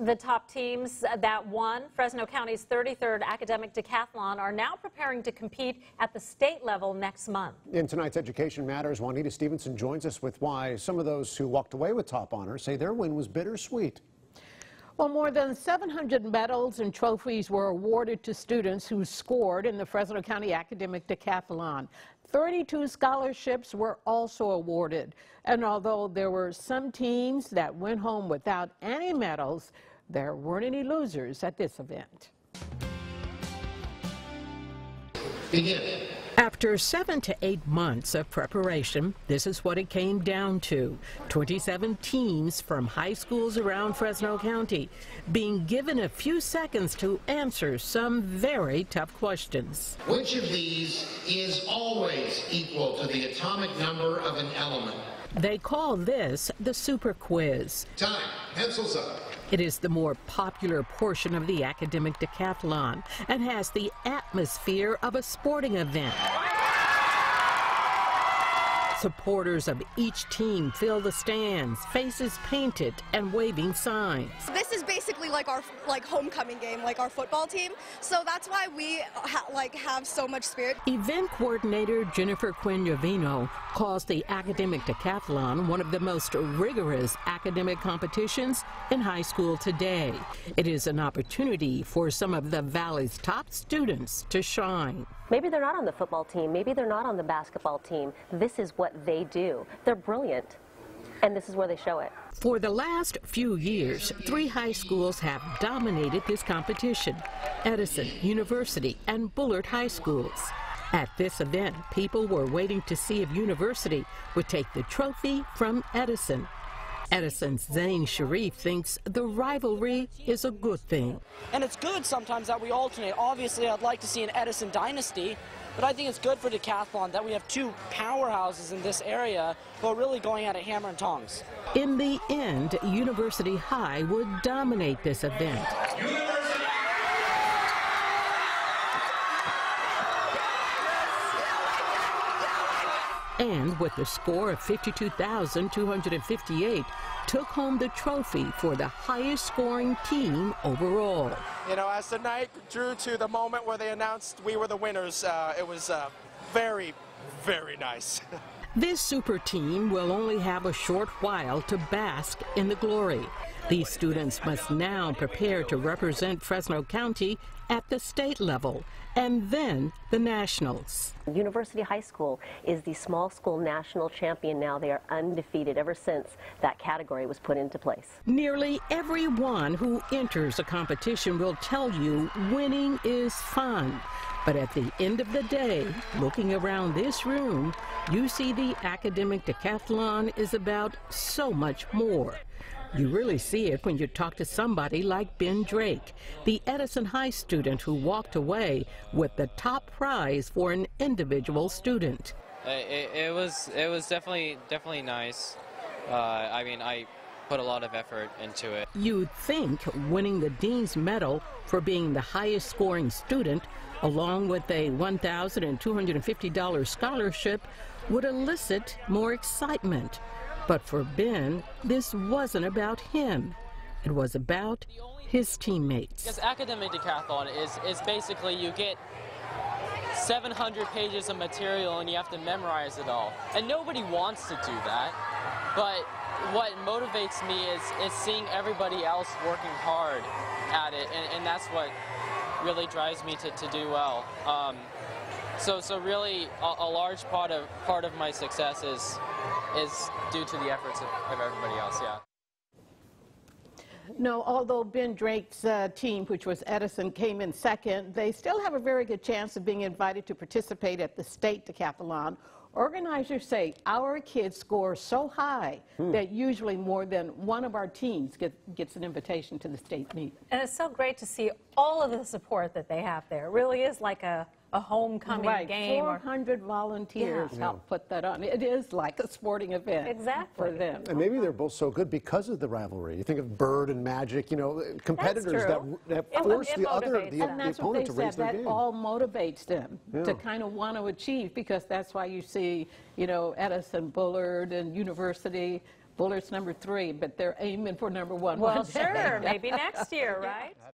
The top teams that won Fresno County's 33rd academic decathlon are now preparing to compete at the state level next month. In tonight's Education Matters, Juanita Stevenson joins us with why some of those who walked away with top honors say their win was bittersweet. Well, more than 700 medals and trophies were awarded to students who scored in the Fresno County Academic Decathlon. 32 scholarships were also awarded. And although there were some teams that went home without any medals, there weren't any losers at this event. Begin. After 7 to 8 months of preparation, this is what it came down to. 27 teams from high schools around Fresno County being given a few seconds to answer some very tough questions. Which of these is always equal to the atomic number of an element? They call this the Super Quiz. Time. Pencils up. It is the more popular portion of the academic decathlon and has the atmosphere of a sporting event. Supporters of each team fill the stands, faces painted and waving signs. This is basically like our homecoming game, like our football team. So that's why we have so much spirit. Event coordinator Jennifer Quinn-Yovino calls the academic decathlon one of the most rigorous academic competitions in high school today. It is an opportunity for some of the Valley's top students to shine. Maybe they're not on the football team, maybe they're not on the basketball team. This is what they do. They're brilliant, and this is where they show it. For the last few years, 3 high schools have dominated this competition: Edison, University, and Bullard High Schools. At this event, people were waiting to see if University would take the trophy from Edison. Edison's Zane Sharif thinks the rivalry is a good thing. And it's good sometimes that we alternate. Obviously, I'd like to see an Edison dynasty, but I think it's good for decathlon that we have 2 powerhouses in this area who are really going at it hammer and tongs. In the end, University High would dominate this event. And with a score of 52,258, took home the trophy for the highest scoring team overall. You know, as the night drew to the moment where they announced we were the winners, it was very, very nice. This super team will only have a short while to bask in the glory. These students must now prepare to represent Fresno County at the state level and then the nationals. University High School is the small school national champion now. They are undefeated ever since that category was put into place. Nearly everyone who enters a competition will tell you winning is fun. But at the end of the day, looking around this room, you see the academic decathlon is about so much more. You really see it when you talk to somebody like Ben Drake, the Edison High student who walked away with the top prize for an individual student. It was definitely nice. I mean, I put a lot of effort into it. You'd think winning the Dean's Medal for being the highest scoring student, along with a $1,250 scholarship, would elicit more excitement. But for Ben, this wasn't about him. It was about his teammates. Because academic decathlon is basically you get 700 pages of material and you have to memorize it all. And nobody wants to do that. But what motivates me is seeing everybody else working hard at it. And that's what really drives me to do well. So really, a large part of my success is due to the efforts of everybody else, yeah. No, although Ben Drake's team, which was Edison, came in second, they still have a very good chance of being invited to participate at the state decathlon. Organizers say our kids score so high that usually more than one of our teams gets an invitation to the state meet. And it's so great to see all of the support that they have there. It really is like a homecoming game. 400 volunteers help put that on. It is like a sporting event for them. And maybe they're both so good because of the rivalry. You think of Bird and Magic, you know, competitors that force the opponent to raise their game. That all motivates them to kind of want to achieve, because that's why you see, you know, Edison, Bullard, and University Buller's number 3, but they're aiming for number 1. Well, sure, maybe next year, right?